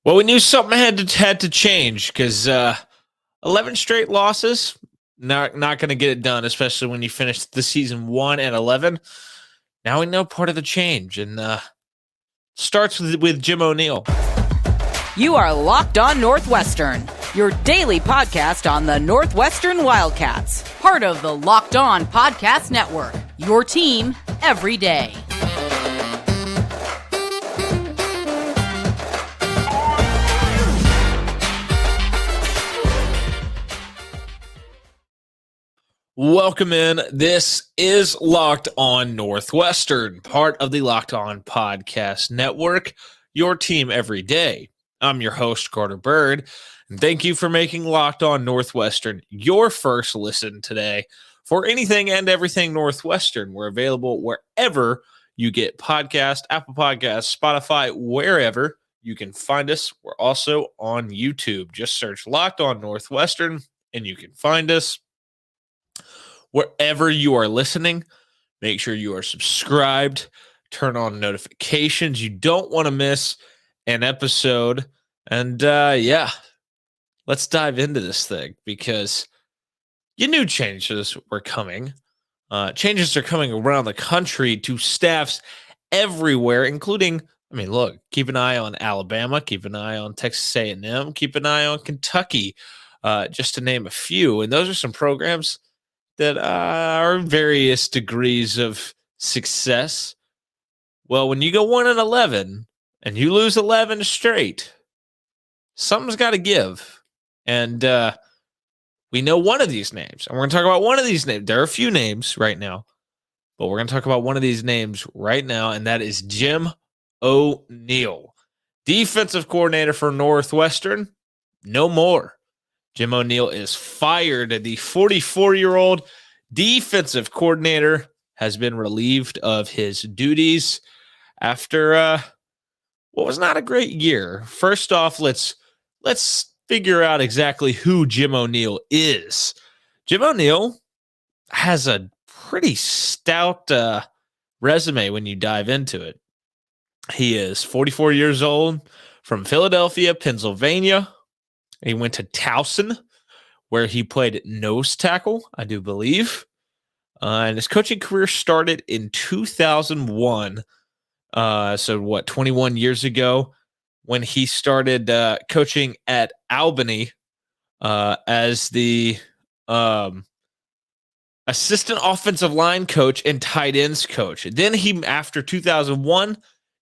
Well, we knew something had to change because 11 straight losses, not going to get it done, especially when you finish the season 1-11. Now we know part of the change, and starts with Jim O'Neill. You are Locked On Northwestern, your daily podcast on the Northwestern Wildcats, part of the Locked On Podcast Network, your team every day. Welcome in. This is Locked On Northwestern, part of the Locked On Podcast Network, your team every day. I'm your host, Carter Bird, and thank you for making Locked On Northwestern your first listen today. For anything and everything Northwestern, we're available wherever you get podcasts, Apple Podcasts, Spotify, wherever you can find us. We're also on YouTube. Just search Locked On Northwestern, and you can find us. Wherever you are listening, make sure you are subscribed, turn on notifications. You don't want to miss an episode. And let's dive into this thing because you knew changes were coming. Changes are coming around the country to staffs everywhere, including, look, keep an eye on Alabama, keep an eye on Texas A&M, keep an eye on Kentucky, just to name a few. And those are some programs that are various degrees of success. Well, when you go 1-11 and you lose 11 straight, something's got to give. And we know one of these names. And we're going to talk about one of these names. There are a few names right now, but we're going to talk about one of these names right now, and that is Jim O'Neill, defensive coordinator for Northwestern. No more. Jim O'Neill is fired. The 44-year-old defensive coordinator has been relieved of his duties after what was not a great year. First off, let's figure out exactly who Jim O'Neill is. Jim O'Neill has a pretty stout resume when you dive into it. He is 44 years old, from Philadelphia, Pennsylvania. He went to Towson, where he played nose tackle, I do believe. And his coaching career started in 2001. 21 years ago, when he started coaching at Albany as the assistant offensive line coach and tight ends coach. Then after 2001,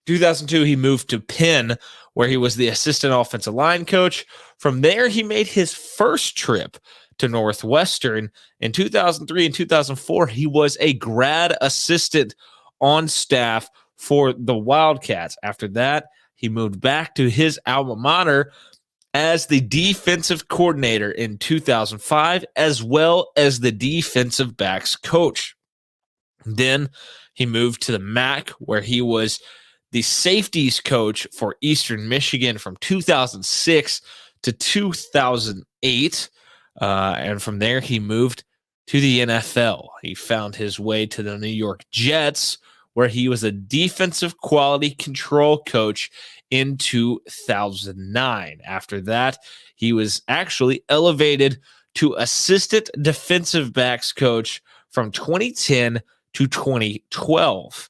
2002, he moved to Penn, where he was the assistant offensive line coach. From there, he made his first trip to Northwestern. In 2003 and 2004, he was a grad assistant on staff for the Wildcats. After that, he moved back to his alma mater as the defensive coordinator in 2005, as well as the defensive backs coach. Then he moved to the MAC, where he was the safeties coach for Eastern Michigan from 2006 to 2008. And from there, he moved to the NFL. He found his way to the New York Jets, where he was a defensive quality control coach in 2009. After that, he was actually elevated to assistant defensive backs coach from 2010 to 2012.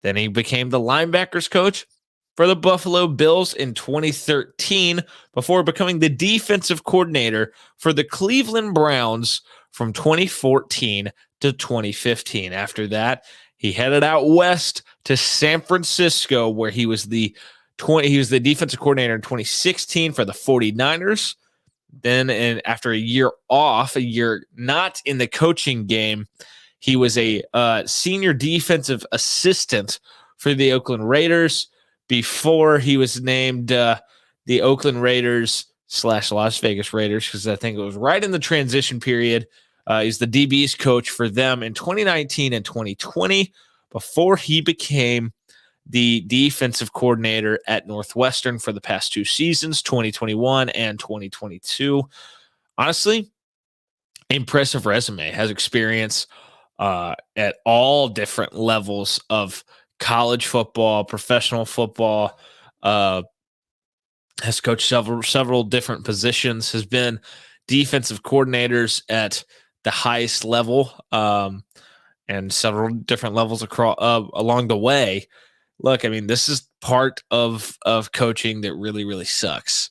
Then he became the linebackers coach for the Buffalo Bills in 2013 before becoming the defensive coordinator for the Cleveland Browns from 2014 to 2015. After that, he headed out west to San Francisco, where he was the defensive coordinator in 2016 for the 49ers. Then, and after a year not in the coaching game, he was a senior defensive assistant for the Oakland Raiders before he was named the Oakland Raiders / Las Vegas Raiders, because I think it was right in the transition period. He's the DB's coach for them in 2019 and 2020 before he became the defensive coordinator at Northwestern for the past two seasons, 2021 and 2022. Honestly, impressive resume. Has experience at all different levels of college football, professional football, has coached several different positions, has been defensive coordinators at the highest level, and several different levels across along the way. Look, I mean, this is part of coaching that really sucks.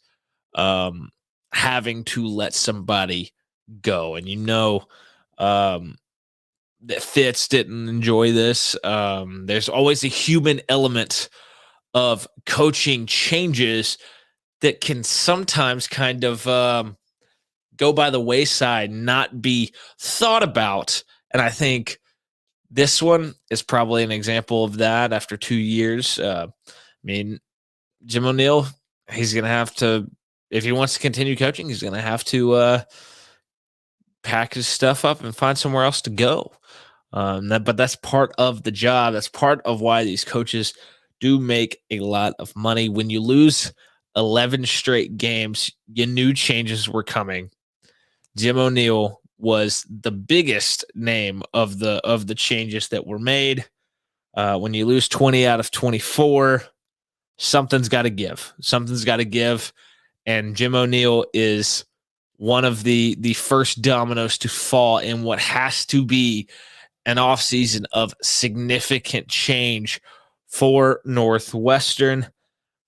Um, Having to let somebody go, and um, that Fitz didn't enjoy this. There's always a human element of coaching changes that can sometimes kind of go by the wayside, not be thought about. And I think this one is probably an example of that after 2 years. I mean, Jim O'Neill, he's going to have to, if he wants to continue coaching, he's going to have to pack his stuff up and find somewhere else to go. But that's part of the job. That's part of why these coaches do make a lot of money. When you lose 11 straight games, you knew changes were coming. Jim O'Neill was the biggest name of the changes that were made. When you lose 20 out of 24, something's got to give. Something's got to give. And Jim O'Neill is one of the first dominoes to fall in what has to be an offseason of significant change for Northwestern.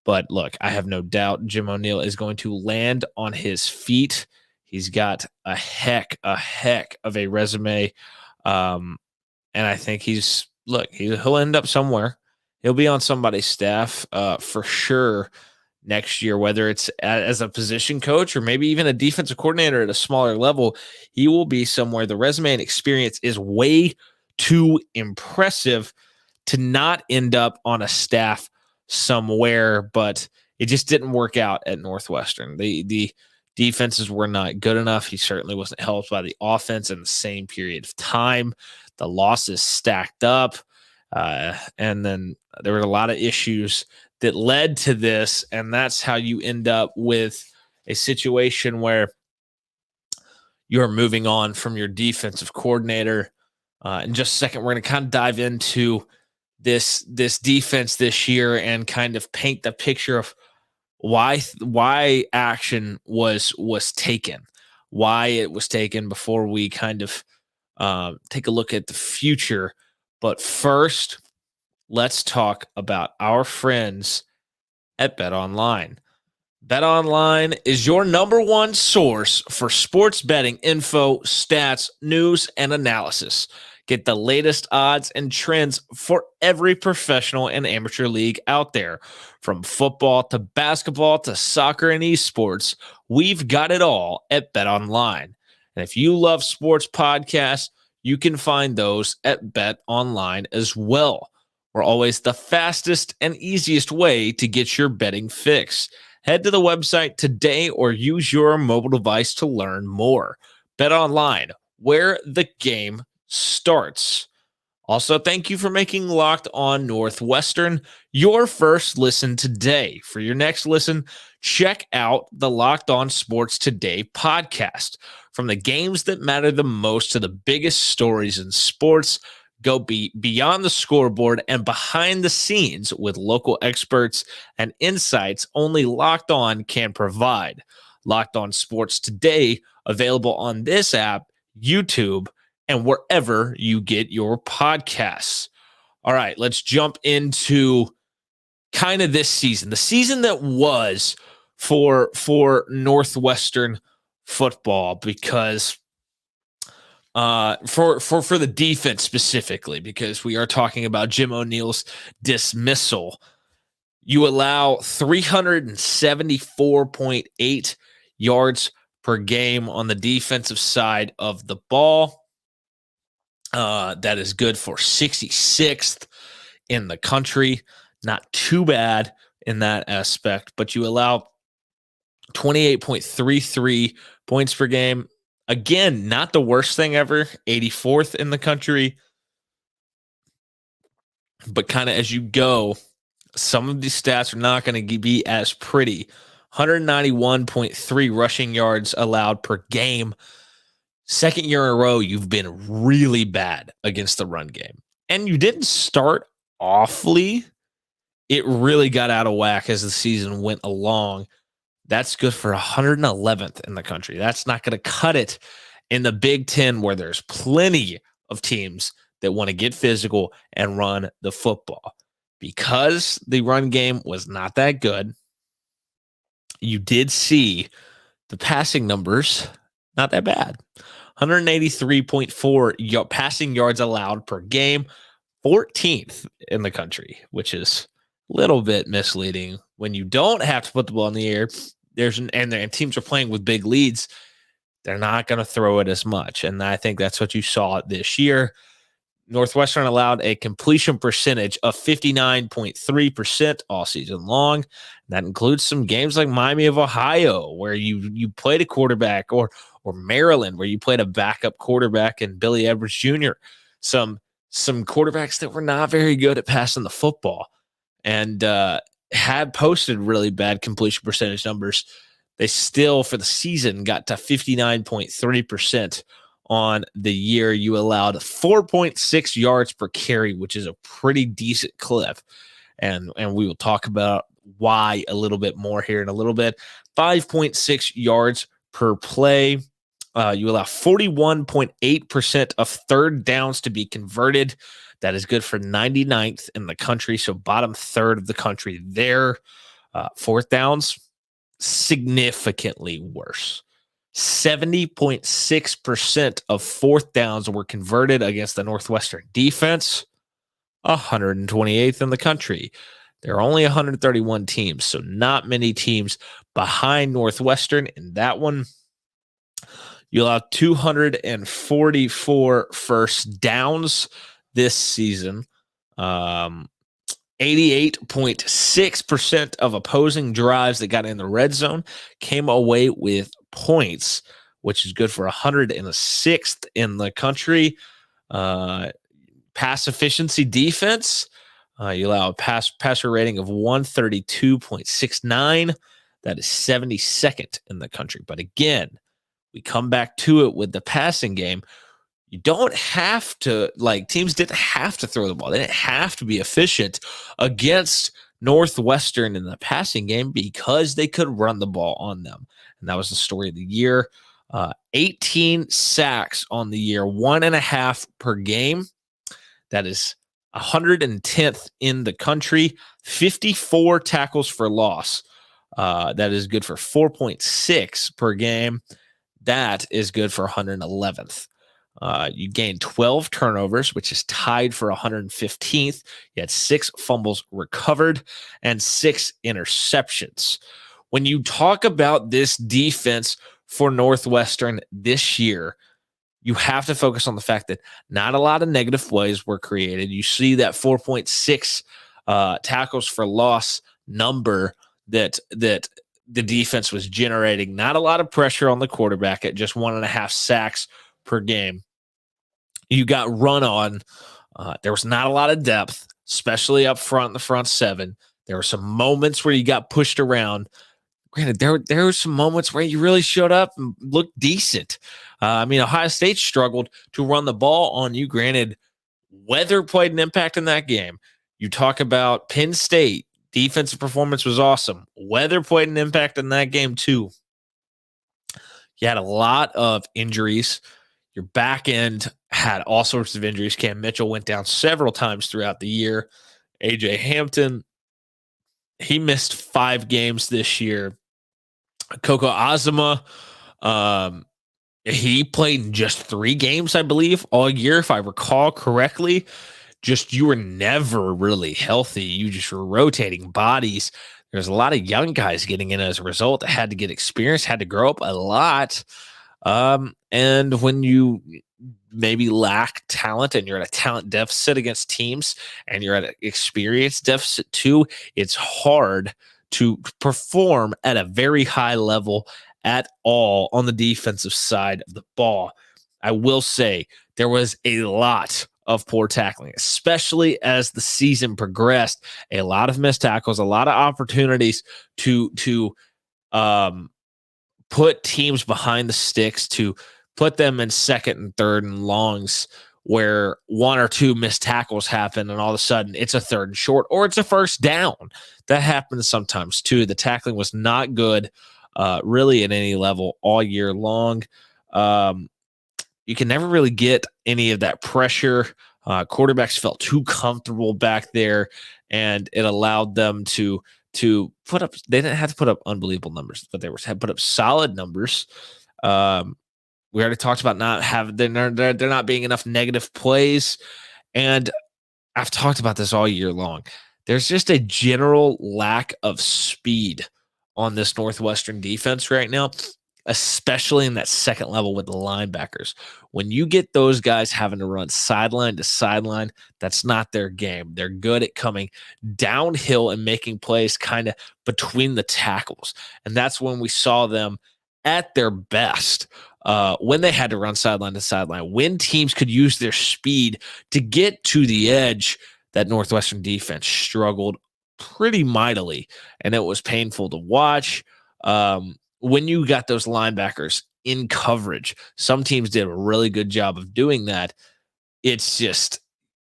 But look, I have no doubt Jim O'Neill is going to land on his feet. He's got a heck of a resume. And I think he'll end up somewhere. He'll be on somebody's staff for sure next year, whether it's as a position coach or maybe even a defensive coordinator at a smaller level. He will be somewhere. The resume and experience is way too impressive to not end up on a staff somewhere, but it just didn't work out at Northwestern. The defenses were not good enough. He certainly wasn't helped by the offense in the same period of time. The losses stacked up, and then there were a lot of issues that led to this, and that's how you end up with a situation where you're moving on from your defensive coordinator. In just a second, we're going to kind of dive into this defense this year and kind of paint the picture of why action was taken, why it was taken before we kind of take a look at the future. But first, let's talk about our friends at BetOnline. BetOnline is your number one source for sports betting info, stats, news, and analysis. Get the latest odds and trends for every professional and amateur league out there. From football to basketball to soccer and esports, we've got it all at BetOnline. And if you love sports podcasts, you can find those at BetOnline as well. We're always the fastest and easiest way to get your betting fix. Head to the website today or use your mobile device to learn more. BetOnline, where the game starts. Also, thank you for making Locked On Northwestern your first listen today. For your next listen, check out the Locked On Sports Today podcast. From the games that matter the most to the biggest stories in sports, go beyond the scoreboard and behind the scenes with local experts and insights only Locked On can provide. Locked On Sports Today, available on this app, YouTube, and wherever you get your podcasts. All right, let's jump into kind of this season, the season that was for Northwestern football, because for the defense specifically, because we are talking about Jim O'Neill's dismissal. You allow 374.8 yards per game on the defensive side of the ball. That is good for 66th in the country. Not too bad in that aspect, but you allow 28.33 points per game. Again, not the worst thing ever, 84th in the country. But kind of as you go, some of these stats are not going to be as pretty. 191.3 rushing yards allowed per game. Second year in a row, you've been really bad against the run game. And you didn't start awfully. It really got out of whack as the season went along. That's good for 111th in the country. That's not going to cut it in the Big Ten, where there's plenty of teams that want to get physical and run the football. Because the run game was not that good, you did see the passing numbers not that bad. 183.4 passing yards allowed per game, 14th in the country, which is a little bit misleading. When you don't have to put the ball in the air, and teams are playing with big leads, they're not going to throw it as much. And I think that's what you saw this year. Northwestern allowed a completion percentage of 59.3% all season long. That includes some games like Miami of Ohio, where you played a quarterback, or Maryland, where you played a backup quarterback and Billy Edwards Jr. Some quarterbacks that were not very good at passing the football and had posted really bad completion percentage numbers. They still, for the season, got to 59.3% on the year. You allowed 4.6 yards per carry, which is a pretty decent clip. And we will talk about why a little bit more here in a little bit. 5.6 yards per play. You allow 41.8% of third downs to be converted. That is good for 99th in the country, so bottom third of the country there. Fourth downs, significantly worse. 70.6% of fourth downs were converted against the Northwestern defense, 128th in the country. There are only 131 teams, so not many teams behind Northwestern in that one. You allow 244 first downs this season. 88.6% of opposing drives that got in the red zone came away with points, which is good for 106th in the country. Pass efficiency defense, you allow a passer rating of 132.69. That is 72nd in the country. But again, we come back to it with the passing game. You don't have to, teams didn't have to throw the ball. They didn't have to be efficient against Northwestern in the passing game because they could run the ball on them. And that was the story of the year. 18 sacks on the year, 1.5 per game. That is 110th in the country. 54 tackles for loss. That is good for 4.6 per game. That is good for 111th. You gained 12 turnovers, which is tied for 115th. You had 6 fumbles recovered and 6 interceptions. When you talk about this defense for Northwestern this year, you have to focus on the fact that not a lot of negative plays were created. You see that 4.6 tackles for loss number that the defense was generating. Not a lot of pressure on the quarterback at just 1.5 sacks per game. You got run on. There was not a lot of depth, especially up front in the front seven. There were some moments where you got pushed around. Granted, there were some moments where you really showed up and looked decent. Ohio State struggled to run the ball on you. Granted, weather played an impact in that game. You talk about Penn State. Defensive performance was awesome. Weather played an impact in that game too. You had a lot of injuries. Your back end had all sorts of injuries. Cam Mitchell went down several times throughout the year. A.J. Hampton, he missed 5 games this year. Coco Azuma, he played in just 3 games, I believe, all year, if I recall correctly. You were never really healthy. You just were rotating bodies. There's a lot of young guys getting in as a result that had to get experience, had to grow up a lot. And when you maybe lack talent and you're at a talent deficit against teams and you're at an experience deficit too, it's hard to perform at a very high level at all on the defensive side of the ball. I will say there was a lot of poor tackling, especially as the season progressed. A lot of missed tackles, a lot of opportunities to put teams behind the sticks, to put them in second and third and longs where 1 or 2 missed tackles happen and all of a sudden it's a 3rd and short or it's a first down. That happens sometimes too. The tackling was not good really at any level all year long. You can never really get any of that pressure. Quarterbacks felt too comfortable back there, and it allowed them to put up. They didn't have to put up unbelievable numbers, but they had put up solid numbers. We already talked about not having there not being enough negative plays, and I've talked about this all year long. There's just a general lack of speed on this Northwestern defense right now, especially in that second level with the linebackers. When you get those guys having to run sideline to sideline, that's not their game. They're good at coming downhill and making plays kind of between the tackles. And that's when we saw them at their best. When they had to run sideline to sideline, when teams could use their speed to get to the edge, that Northwestern defense struggled pretty mightily, and it was painful to watch. When you got those linebackers in coverage, some teams did a really good job of doing that. It's just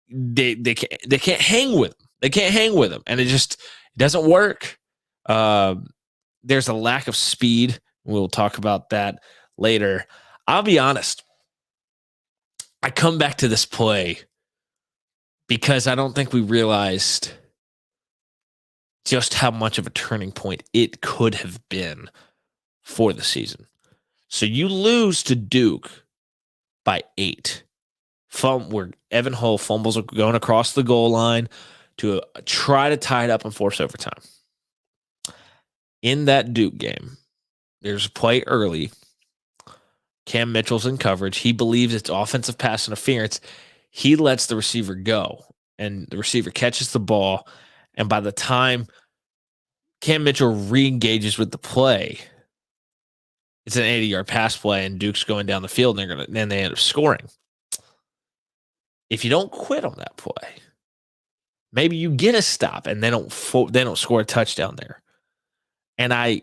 they can't hang with them. They can't hang with them, and it doesn't work. There's a lack of speed. We'll talk about that later. I'll be honest. I come back to this play because I don't think we realized just how much of a turning point it could have been for the season. So you lose to Duke by 8. Where Evan Hull fumbles going across the goal line to try to tie it up and force overtime. In that Duke game, there's a play early. Cam Mitchell's in coverage. He believes it's offensive pass interference. He lets the receiver go, and the receiver catches the ball. And by the time Cam Mitchell re-engages with the play, it's an 80-yard pass play, and Duke's going down the field, and they end up scoring. If you don't quit on that play, maybe you get a stop, and they don't score a touchdown there. And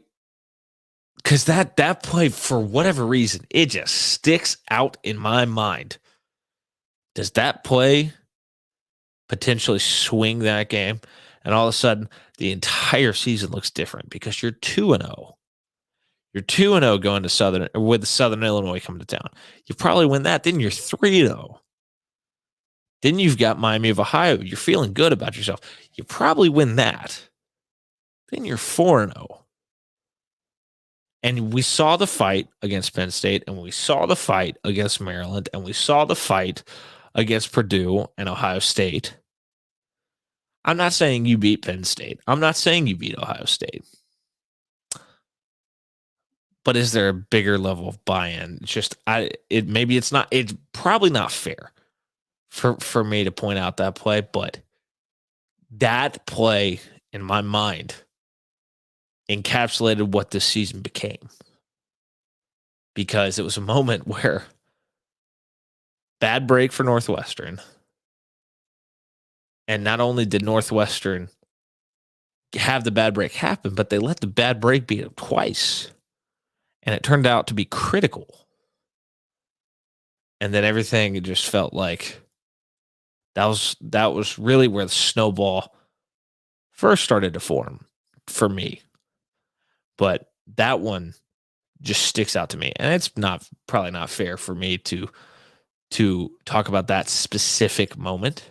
because that play, for whatever reason, it just sticks out in my mind. Does that play potentially swing that game? And all of a sudden, the entire season looks different because you're 2-0. You're 2-0 going to with Southern Illinois coming to town. You probably win that. Then you're 3-0. Then you've got Miami of Ohio. You're feeling good about yourself. You probably win that. Then you're 4-0. And we saw the fight against Penn State, and we saw the fight against Maryland, and we saw the fight against Purdue and Ohio State. I'm not saying you beat Penn State. I'm not saying you beat Ohio State. But is there a bigger level of buy-in? It's probably not fair for me to point out that play, but that play in my mind encapsulated what this season became, because it was a moment where bad break for Northwestern. And not only did Northwestern have the bad break happen, but they let the bad break beat them twice. And it turned out to be critical. And then everything just felt like that was really where the snowball first started to form for me. But that one just sticks out to me. And it's probably not fair for me to talk about that specific moment.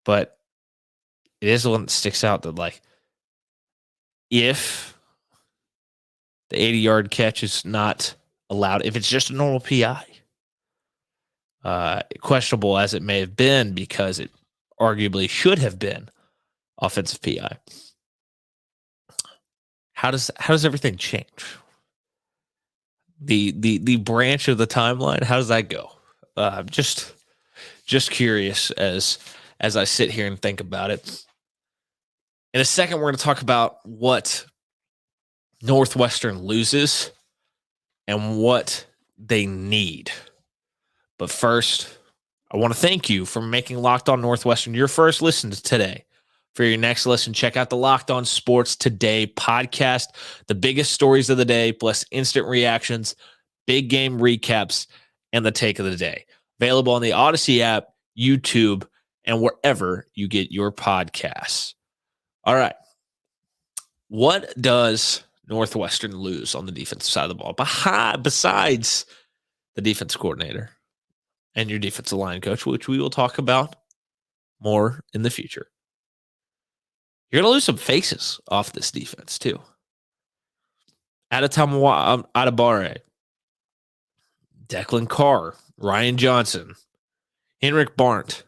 But it is the one that sticks out, that, like, if the 80-yard catch is not allowed, if it's just a normal PI, questionable as it may have been, because it arguably should have been offensive PI. How does everything change? The branch of the timeline, how does that go? Just curious as I sit here and think about it. In a second, we're going to talk about what Northwestern loses and what they need. But first, I want to thank you for making Locked On Northwestern your first listen today. For your next listen, check out the Locked On Sports Today podcast, the biggest stories of the day, plus instant reactions, big game recaps, and the take of the day. Available on the Odyssey app, YouTube, and wherever you get your podcasts. All right. What does Northwestern lose on the defensive side of the ball? Besides the defense coordinator and your defensive line coach, which we will talk about more in the future. You're going to lose some faces off this defense, too. Adebawore, Declan Carr, Ryan Johnson, Henrik Barnt,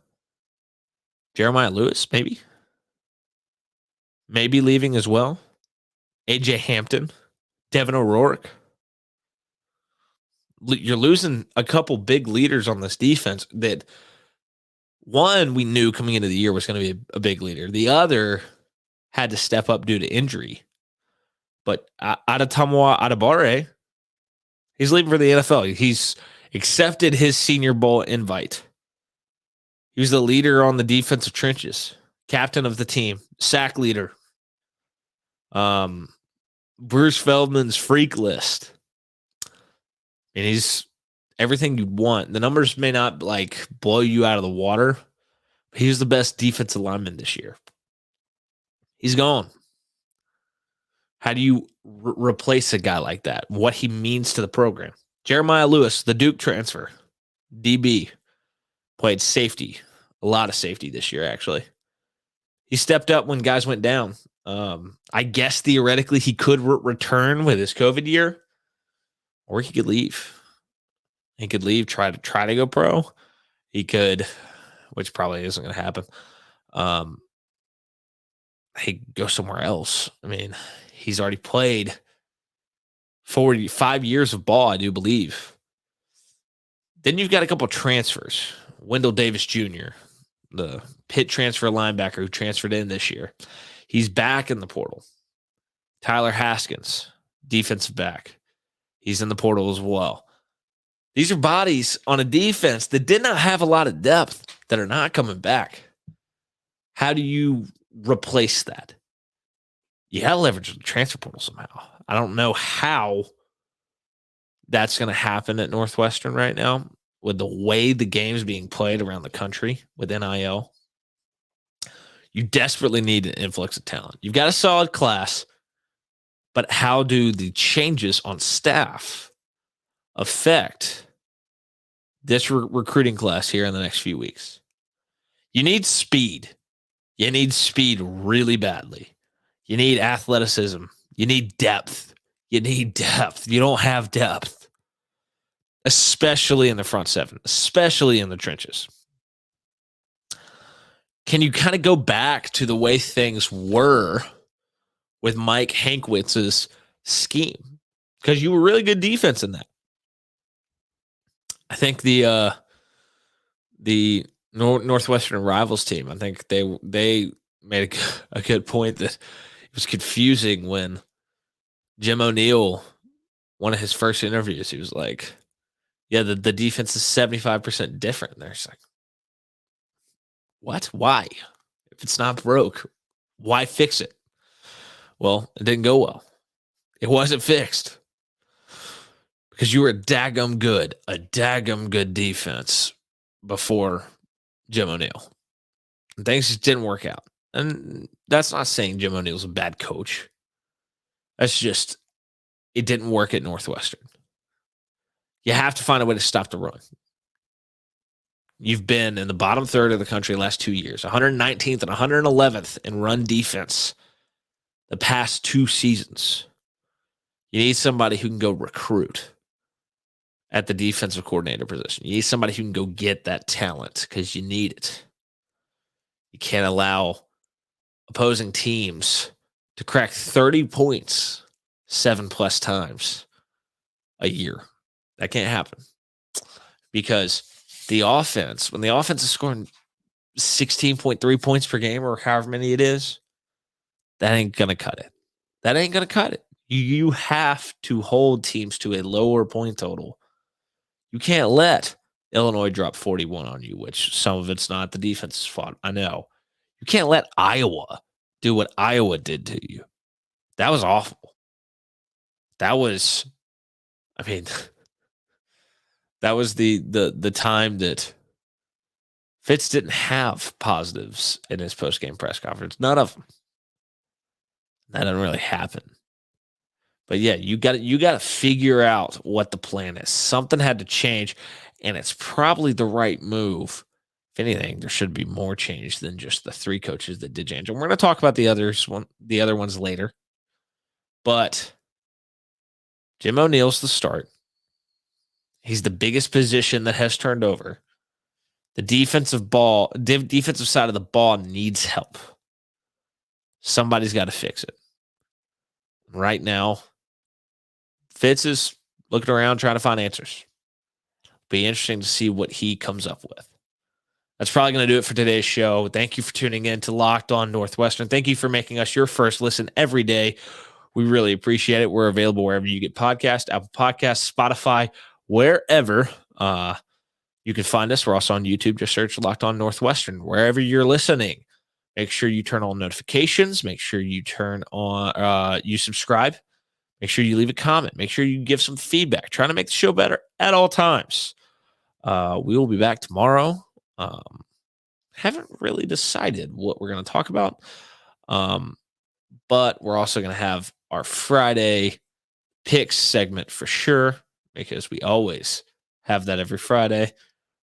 Jeremiah Lewis, maybe leaving as well. AJ Hampton, Devin O'Rourke. You're losing a couple big leaders on this defense that one we knew coming into the year was going to be a big leader. The other had to step up due to injury. But Adebawore, he's leaving for the NFL. He's accepted his Senior Bowl invite. He was the leader on the defensive trenches, captain of the team, sack leader. Bruce Feldman's freak list. And he's everything you'd want. The numbers may not like blow you out of the water, but he's the best defensive lineman this year. He's gone. How do you replace a guy like that? What he means to the program. Jeremiah Lewis, the Duke transfer, DB, played safety, a lot of safety this year, actually. He stepped up when guys went down. I guess theoretically he could return with his COVID year, or he could leave. He could leave, try to go pro. He could, which probably isn't going to happen. He could go somewhere else. I mean, he's already played 45 years of ball, I do believe. Then you've got a couple transfers. Wendell Davis Jr., the Pitt transfer linebacker who transferred in this year. He's back in the portal. Tyler Haskins, defensive back. He's in the portal as well. These are bodies on a defense that did not have a lot of depth that are not coming back. How do you replace that? You got to leverage the transfer portal somehow. I don't know how that's going to happen at Northwestern right now with the way the game's being played around the country with NIL. You desperately need an influx of talent. You've got a solid class, but how do the changes on staff affect this recruiting class here in the next few weeks? You need speed. You need speed really badly. You need athleticism. You need depth. You need depth. You don't have depth, especially in the front seven, especially in the trenches. Can you kind of go back to the way things were with Mike Hankwitz's scheme? Because you were really good defense in that. I think the Northwestern Rivals team, I think they made a good point that it was confusing when Jim O'Neill, one of his first interviews, he was like, yeah, the defense is 75% different. And there's like, what? Why? If it's not broke, why fix it? Well, it didn't go well. It wasn't fixed because you were a daggum good defense before Jim O'Neill. And things just didn't work out. And that's not saying Jim O'Neill's a bad coach. That's just, it didn't work at Northwestern. You have to find a way to stop the run. You've been in the bottom third of the country the last 2 years, 119th and 111th in run defense the past 2 seasons. You need somebody who can go recruit at the defensive coordinator position. You need somebody who can go get that talent because you need it. You can't allow opposing teams to crack 30 points 7+ times a year. That can't happen because the offense, when the offense is scoring 16.3 points per game or however many it is, that ain't going to cut it. That ain't going to cut it. You have to hold teams to a lower point total. You can't let Illinois drop 41 on you, which some of it's not the defense's fault. I know. You can't let Iowa do what Iowa did to you. That was awful. That was, I mean, that was the time that Fitz didn't have positives in his post-game press conference. None of them. That didn't really happen. But yeah, you got to figure out what the plan is. Something had to change, and it's probably the right move. If anything, there should be more change than just the 3 coaches that did change. And we're going to talk about the other ones later. But Jim O'Neill's the start. He's the biggest position that has turned over. The defensive side of the ball needs help. Somebody's got to fix it. Right now, Fitz is looking around trying to find answers. Be interesting to see what he comes up with. That's probably going to do it for today's show. Thank you for tuning in to Locked On Northwestern. Thank you for making us your first listen every day. We really appreciate it. We're available wherever you get podcasts, Apple Podcasts, Spotify, wherever you can find us. We're also on YouTube. Just search Locked On Northwestern. Wherever you're listening, make sure you turn on notifications. Make sure you turn on, you subscribe. Make sure you leave a comment. Make sure you give some feedback. Trying to make the show better at all times. We will be back tomorrow. Haven't really decided what we're going to talk about. But we're also going to have our Friday picks segment for sure, because we always have that every Friday.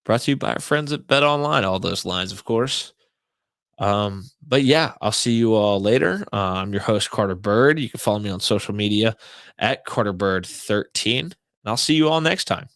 Brought to you by our friends at Bet Online. All those lines, of course. But yeah, I'll see you all later. I'm your host, Carter Bird. You can follow me on social media at CarterBird13. And I'll see you all next time.